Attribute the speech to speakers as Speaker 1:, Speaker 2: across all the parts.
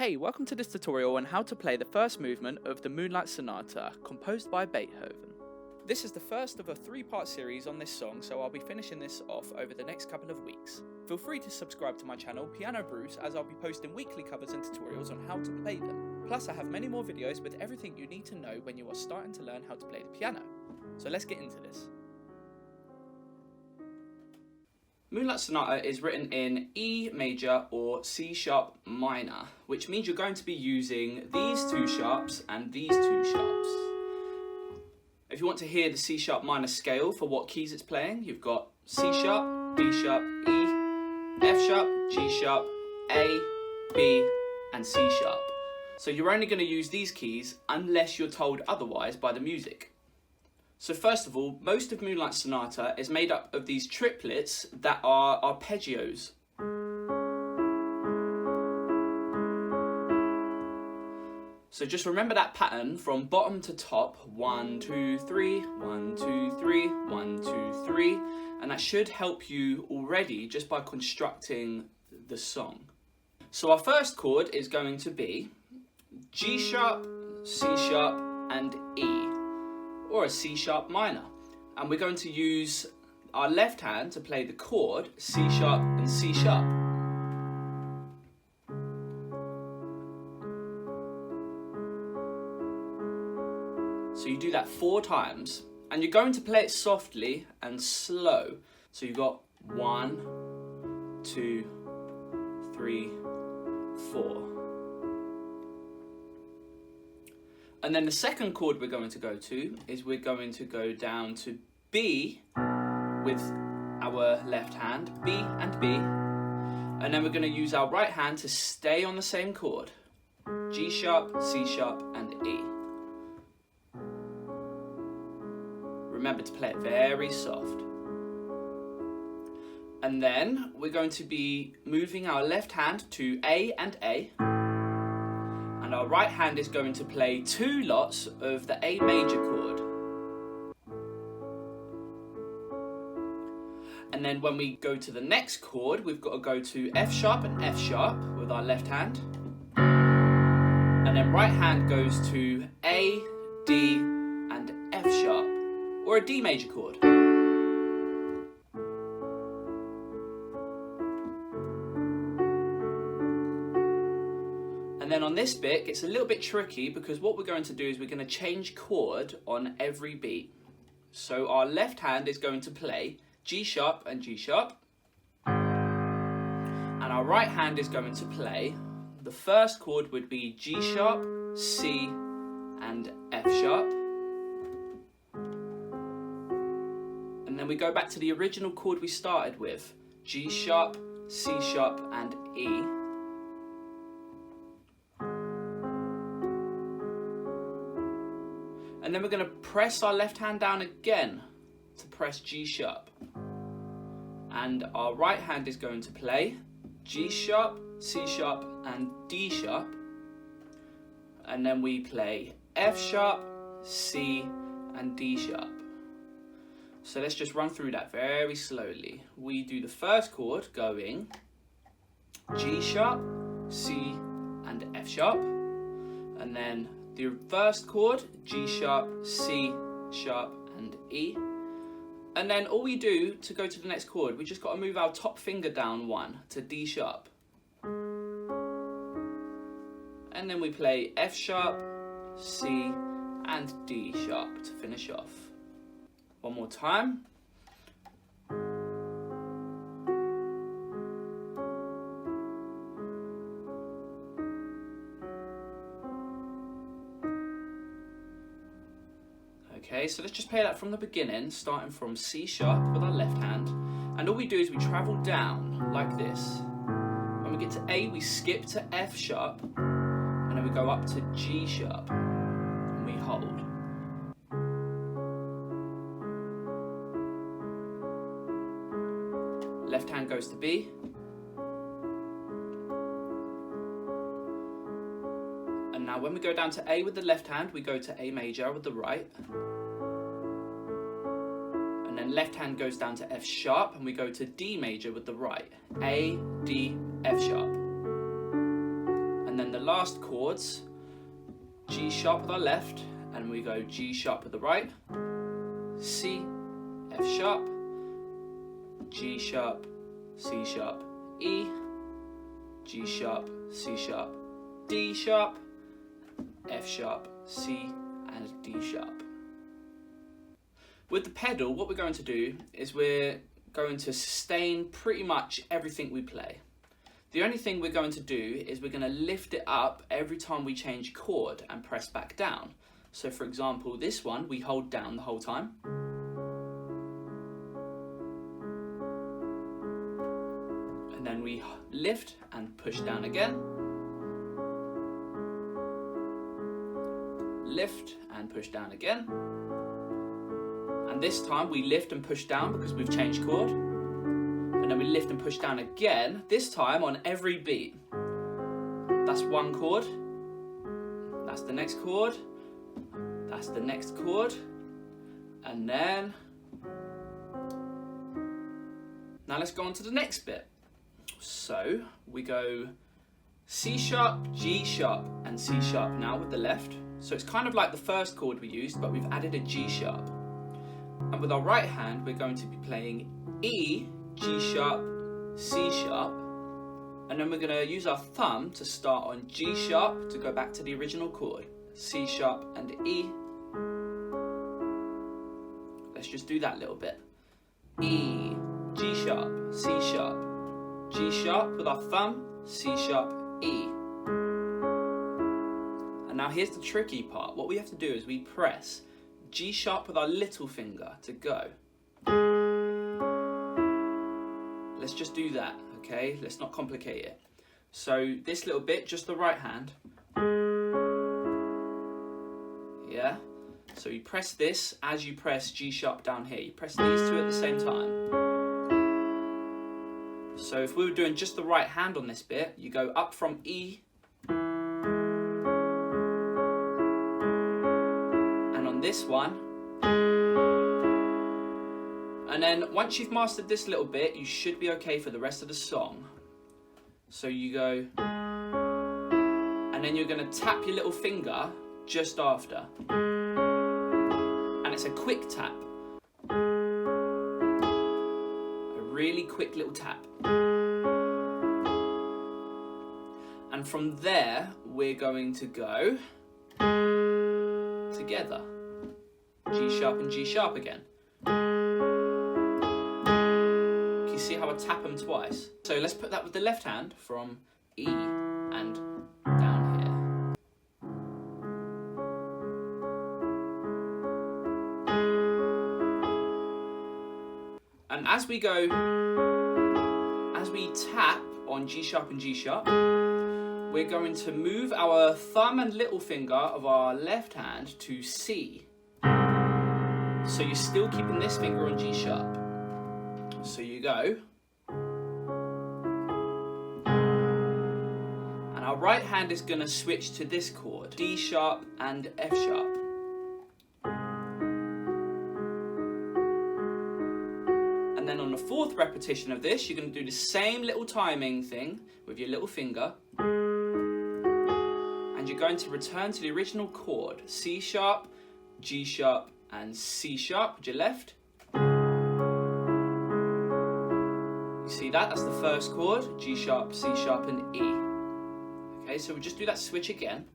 Speaker 1: Hey, welcome to this tutorial on how to play the first movement of the Moonlight Sonata, composed by Beethoven. This is the first of a three-part series on this song, so I'll be finishing this off over the next couple of weeks. Feel free to subscribe to my channel, PianoBruce, as I'll be posting weekly covers and tutorials on how to play them. Plus, I have many more videos with everything you need to know when you are starting to learn how to play the piano. So let's get into this. Moonlight Sonata is written in E major or C sharp minor, which means you're going to be using these two sharps and these two sharps. If you want to hear the C sharp minor scale for what keys it's playing, you've got C sharp, D sharp, E, F sharp, G sharp, A, B, and C sharp. So you're only going to use these keys unless you're told otherwise by the music. So first of all, most of Moonlight Sonata is made up of these triplets that are arpeggios. So just remember that pattern from bottom to top, 1, 2, 3, 1, 2, 3, 1, 2, 3, and that should help you already just by constructing the song. So our first chord is going to be G sharp, C sharp, and E, or a C sharp minor, and we're going to use our left hand to play the chord C sharp and C sharp. So you do that 4 times, and you're going to play it softly and slow. So you've got 1, 2, 3, 4. And then the second chord we're going to go to is we're going to go down to B with our left hand, B and B. And then we're going to use our right hand to stay on the same chord, G sharp, C sharp, and E. Remember to play it very soft. And then we're going to be moving our left hand to A and A. And our right hand is going to play 2 lots of the A major chord. And then when we go to the next chord, we've got to go to F sharp and F sharp with our left hand. And then right hand goes to A, D, and F sharp, or a D major chord. And then on this bit, it's a little bit tricky because what we're going to do is we're going to change chord on every beat. So our left hand is going to play G sharp and G sharp. And our right hand is going to play, the first chord would be G sharp, C, and F sharp. And then we go back to the original chord we started with, G sharp, C sharp, and E. And then we're going to press our left hand down again to press G sharp. And our right hand is going to play G sharp, C sharp, and D sharp. And then we play F sharp, C, and D sharp. So let's just run through that very slowly. We do the first chord going G sharp, C, and F sharp. And then the first chord, G sharp, C sharp, and E. And then all we do to go to the next chord, we just got to move our top finger down 1 to D sharp. And then we play F sharp, C, and D sharp to finish off. One more time. Okay, so let's just play that from the beginning, starting from C sharp with our left hand. And all we do is we travel down like this. When we get to A, we skip to F sharp, and then we go up to G sharp, and we hold. Left hand goes to B. And now when we go down to A with the left hand, we go to A major with the right. And then left hand goes down to F sharp, and we go to D major with the right. A, D, F sharp. And then the last chords, G sharp with our left, and we go G sharp with the right, C, F sharp, G sharp, C sharp, E, G sharp, C sharp, D sharp, F sharp, C, and D sharp. With the pedal, what we're going to do is we're going to sustain pretty much everything we play. The only thing we're going to do is we're going to lift it up every time we change chord and press back down. So for example, this one we hold down the whole time. And then we lift and push down again. Lift and push down again. And this time we lift and push down because we've changed chord. And then we lift and push down again, this time on every beat. That's one chord. That's the next chord. That's the next chord. And then... now let's go on to the next bit. So we go C sharp, G sharp, and C sharp now with the left. So it's kind of like the first chord we used, but we've added a G sharp. And with our right hand, we're going to be playing E, G sharp, C sharp, and then we're going to use our thumb to start on G sharp to go back to the original chord, C sharp and E. Let's just do that little bit. E, G sharp, C sharp, G sharp with our thumb, C sharp, E. And now here's the tricky part. What we have to do is we press G sharp with our little finger to go. Let's just do that, okay? Let's not complicate it. So this little bit, just the right hand. Yeah? So you press this as you press G sharp down here. You press these two at the same time. So if we were doing just the right hand on this bit, you go up from E. And on this one. And then once you've mastered this little bit, you should be okay for the rest of the song. So you go, and then you're going to tap your little finger just after. And it's a quick tap. A really quick little tap. And from there, we're going to go together. G sharp and G sharp again. You see how I tap them twice? So let's put that with the left hand from E and down here. And as we go, as we tap on G sharp and G sharp, we're going to move our thumb and little finger of our left hand to C. So you're still keeping this finger on G sharp. So you go. And our right hand is going to switch to this chord, D sharp and F sharp. And then on the fourth repetition of this, you're going to do the same little timing thing with your little finger. And you're going to return to the original chord, C sharp, G sharp, and C sharp with your left. You see that? That's the first chord, G sharp, C sharp, and E. Okay, so we just do that switch again.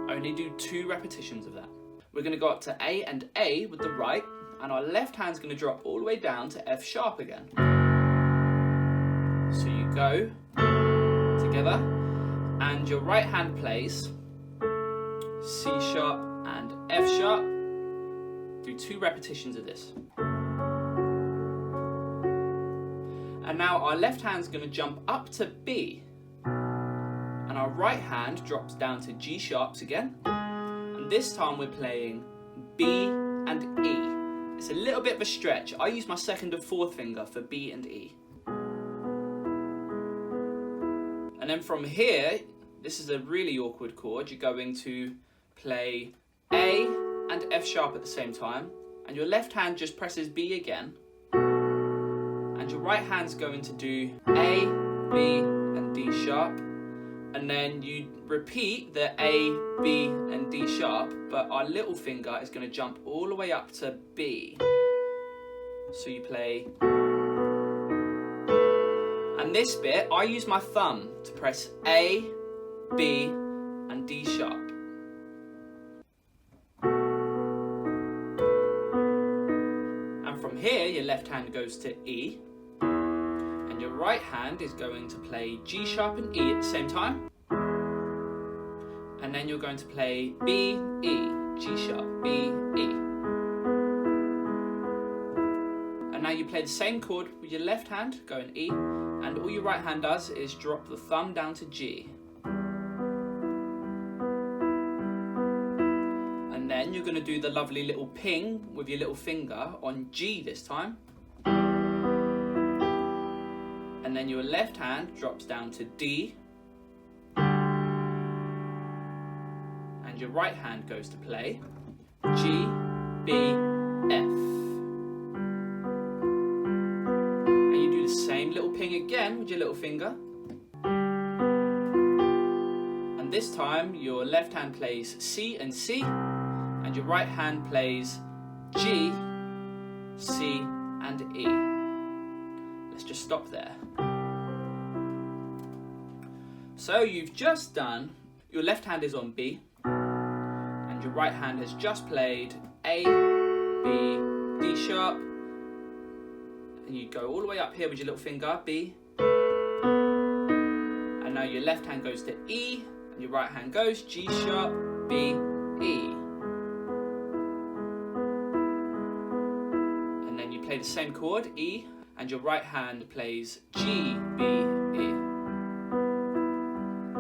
Speaker 1: Only do 2 repetitions of that. We're going to go up to A and A with the right, and our left hand's going to drop all the way down to F sharp again. So you go together, and your right hand plays C sharp and F sharp. Do 2 repetitions of this. And now our left hand's going to jump up to B, and our right hand drops down to G sharps again. And this time we're playing B and E. It's a little bit of a stretch. I use my second and fourth finger for B and E. And then from here, this is a really awkward chord. You're going to play A and F sharp at the same time, and and your left hand just presses B again, and your right hand's going to do A, B and D sharp, and then you repeat the A, B and D sharp, but our little finger is going to jump all the way up to B. So you play, and this bit I use my thumb to press A, B and D sharp. And from here your left hand goes to E, and your right hand is going to play G sharp and E at the same time. And then you're going to play B, E, G sharp, B, E. And now you play the same chord with your left hand, going E, and all your right hand does is drop the thumb down to G. And then you're going to do the lovely little ping with your little finger on G this time. And then your left hand drops down to D. And your right hand goes to play G, B, F. And you do the same little ping again with your little finger. And this time your left hand plays C and C, and your right hand plays G, C and E. Let's just stop there. So you've just done, your left hand is on B, and your right hand has just played A, B, D sharp, and you go all the way up here with your little finger, B, and now your left hand goes to E, and your right hand goes G sharp, B, E. And then you play the same chord, E, and your right hand plays G, B, E.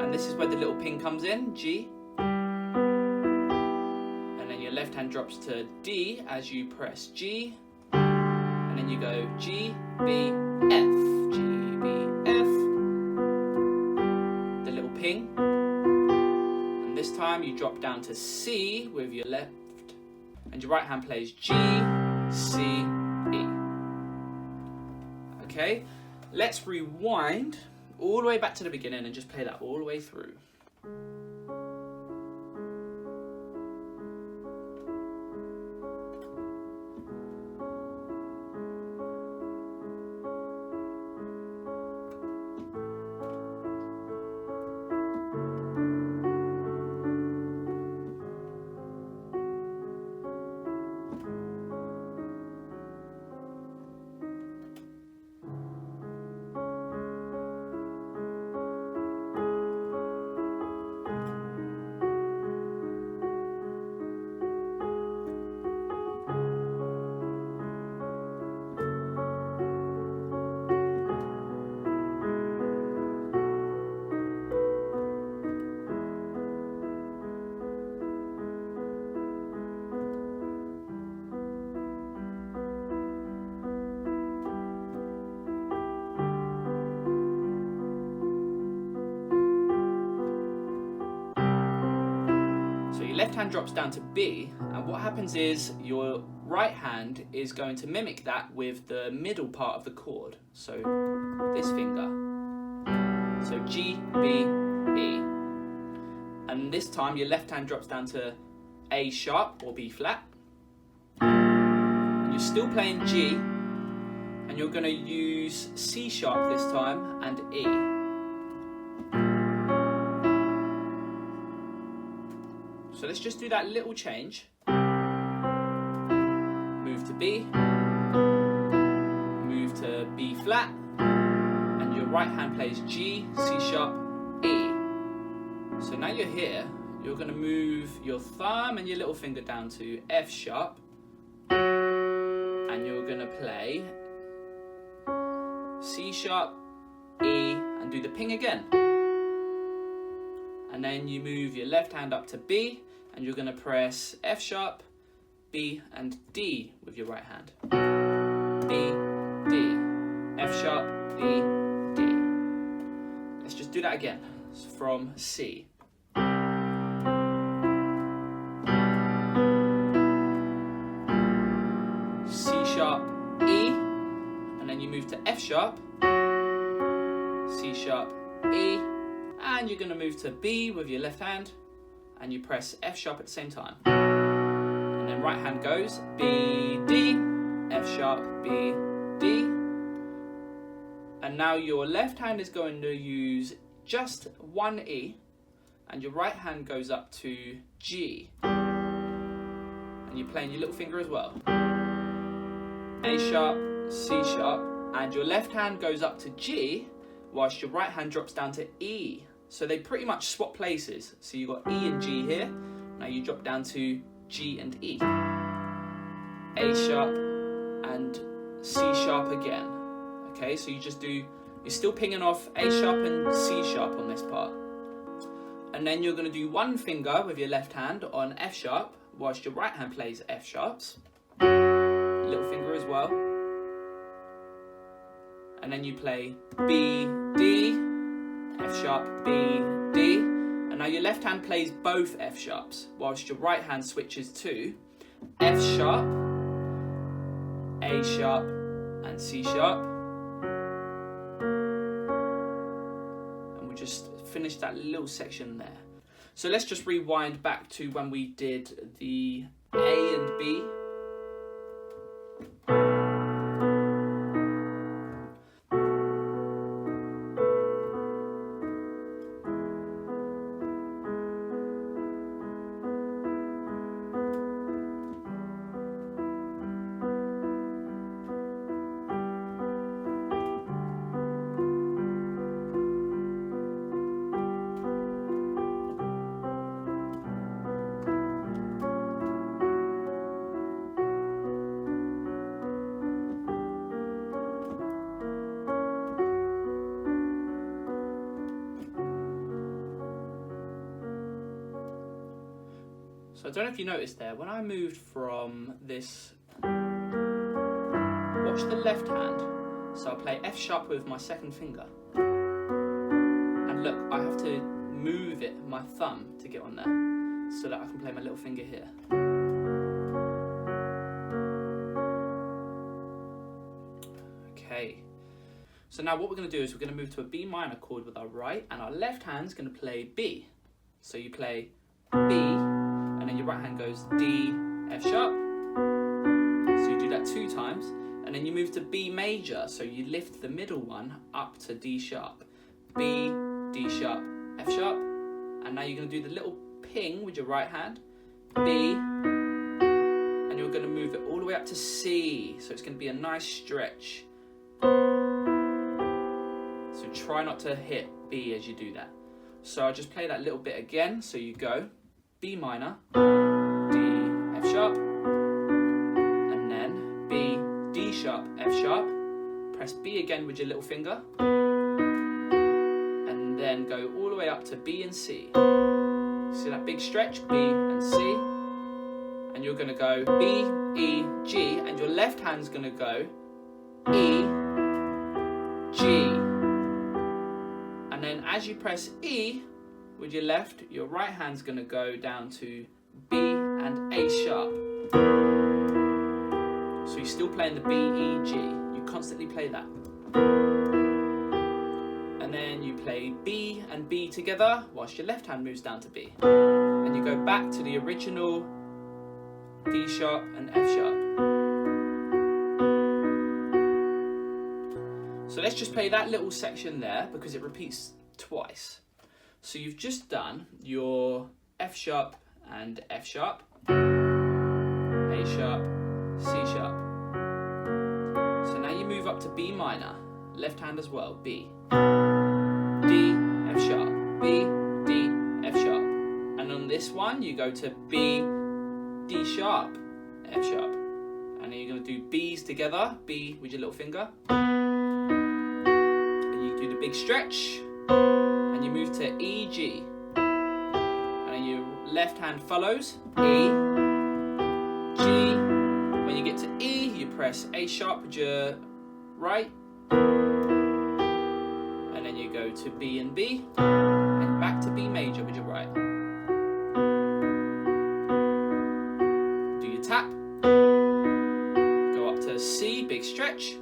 Speaker 1: And this is where the little ping comes in, G. And then your left hand drops to D as you press G. And then you go G, B, F, G, B, F. The little ping. And this time you drop down to C with your left. And your right hand plays G, C, E. Okay, let's rewind all the way back to the beginning and just play that all the way through. Your left hand drops down to B, and what happens is your right hand is going to mimic that with the middle part of the chord. So this finger. So G, B, E. And this time your left hand drops down to A sharp or B flat. And you're still playing G, and you're going to use C sharp this time and E. So let's just do that little change. Move to B, move to B flat, and your right hand plays G, C sharp, E. So now you're here, you're going to move your thumb and your little finger down to F sharp, and you're going to play C sharp, E, and do the ping again. And then you move your left hand up to B, and you're going to press F sharp, B and D with your right hand. B, D, F sharp, B, D. Let's just do that again. It's from C. you move to F sharp, C sharp, E, and you're going to move to B with your left hand, and you press F sharp at the same time. And then right hand goes B, D, F sharp, B, D. And now your left hand is going to use just one E, and your right hand goes up to G. And you're playing your little finger as well. A sharp, C sharp, and your left hand goes up to G, whilst your right hand drops down to E. So they pretty much swap places. So you've got E and G here, now you drop down to G and E. A sharp and C sharp again. Okay, so you're still pinging off A sharp and C sharp on this part. And then you're going to do one finger with your left hand on F sharp, whilst your right hand plays F sharps. Little finger as well. And then you play B, D, F sharp, B, D. And now your left hand plays both F sharps, whilst your right hand switches to F sharp, A sharp, and C sharp. And we just finished that little section there. So let's just rewind back to when we did the A and B. So I don't know if you noticed there, when I moved from this, watch the left hand, so I'll play F sharp with my second finger. And look, I have to move it, my thumb, to get on there, so that I can play my little finger here. Okay, so now what we're going to do is we're going to move to a B minor chord with our right, and our left hand's going to play B. So you play B, and then your right hand goes D, F sharp. So you do that 2 times, and then you move to B major, so you lift the middle one up to D sharp. B, D sharp, F sharp. And now you're going to do the little ping with your right hand, B, and you're going to move it all the way up to C. So it's going to be a nice stretch. So try not to hit B as you do that. So I'll just play that little bit again. So you go B minor, D, F sharp, and then B, D sharp, F sharp. Press B again with your little finger, and then go all the way up to B and C. See that big stretch, B and C, and you're going to go B, E, G, and your left hand's going to go E, G. And then as you press E with your left, your right hand's going to go down to B and A sharp. So you're still playing the B, E, G. You constantly play that. And then you play B and B together whilst your left hand moves down to B. And you go back to the original D sharp and F sharp. So let's just play that little section there because it repeats twice. So you've just done your F sharp and F sharp, A sharp, C sharp. So now you move up to B minor, left hand as well, B, D, F sharp, B, D, F sharp. And on this one you go to B, D sharp, F sharp. And then you're going to do B's together, B with your little finger. And you do the big stretch. And you move to E, G, and then your left hand follows, E, G. When you get to E, you press A sharp with your right, and then you go to B and B, and back to B major with your right. Do your tap, go up to C, big stretch,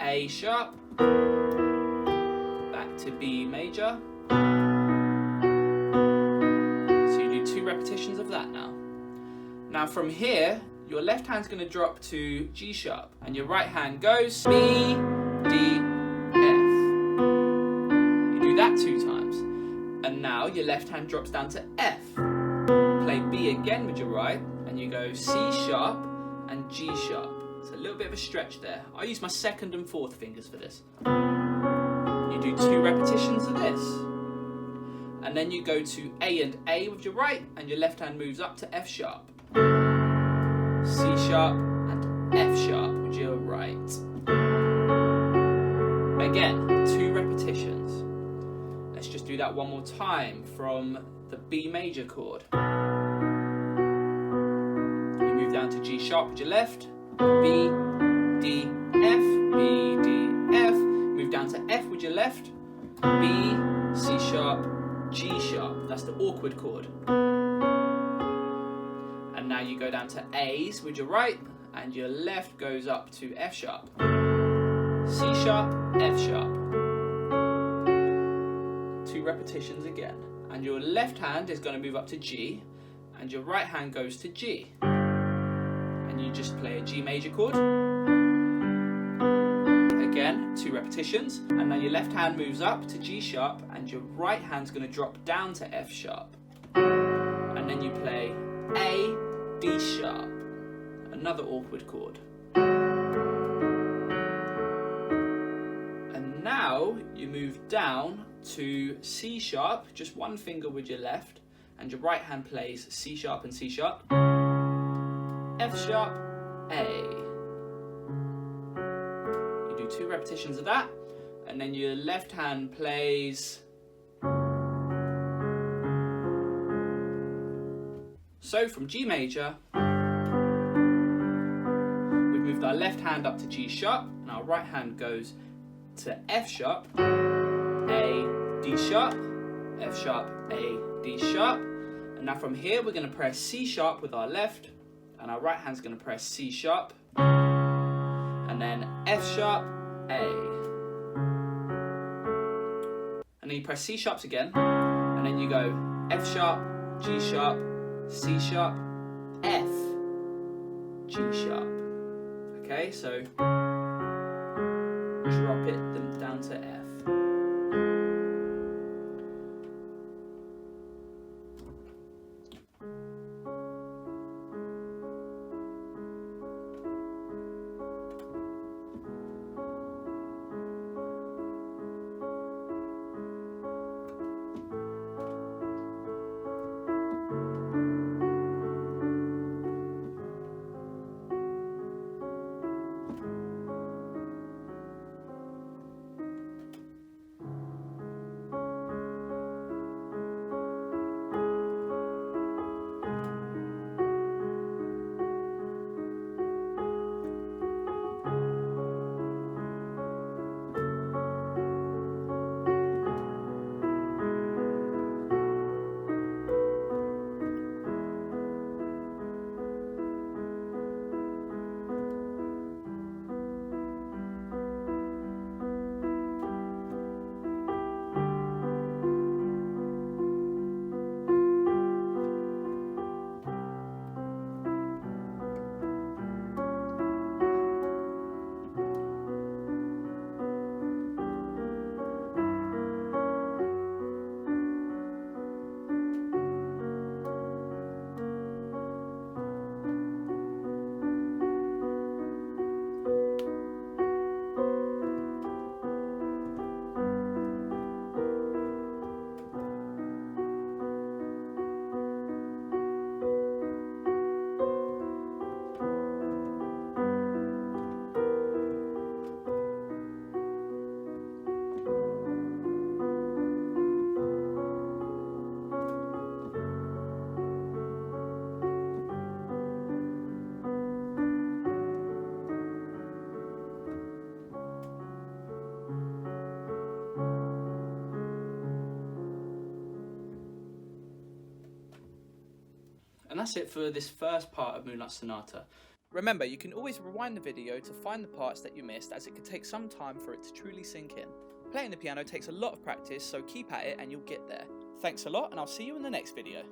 Speaker 1: A sharp, back to B major. So you do 2 repetitions of that now. Now from here, your left hand's going to drop to G sharp, and your right hand goes B, D, F. You do that 2 times. And now your left hand drops down to F. Play B again with your right, and you go C sharp and G sharp. It's a little bit of a stretch there. I use my 2nd and 4th fingers for this. You do 2 repetitions of this. And then you go to A and A with your right, and your left hand moves up to F sharp. C sharp and F sharp with your right. Again, 2 repetitions. Let's just do that one more time from the B major chord. You move down to G sharp with your left, B, D, F, B, D, F. Move down to F with your left, B, C sharp, G sharp. That's the awkward chord. And now you go down to A's with your right, and your left goes up to F sharp. C sharp, F sharp. 2 repetitions again. And your left hand is going to move up to G, and your right hand goes to G. And you just play a G major chord. Again, 2 repetitions. And now your left hand moves up to G sharp, and your right hand's going to drop down to F sharp. And then you play A, D sharp. Another awkward chord. And now you move down to C sharp, just 1 finger with your left, and your right hand plays C sharp and C sharp, F sharp, A. You do 2 repetitions of that, and then your left hand plays. So from G major, we've moved our left hand up to G sharp, and our right hand goes to F sharp, A, D sharp, F sharp, A, D sharp. And now from here we're going to press C sharp with our left, and our right hand's going to press C sharp, and then F sharp, A. And then you press C sharps again, and then you go F sharp, G sharp, C sharp, F, G sharp. Okay, so drop it down to F. And that's it for this first part of Moonlight Sonata. Remember, you can always rewind the video to find the parts that you missed, as it could take some time for it to truly sink in. Playing the piano takes a lot of practice, so keep at it and you'll get there. Thanks a lot, and I'll see you in the next video.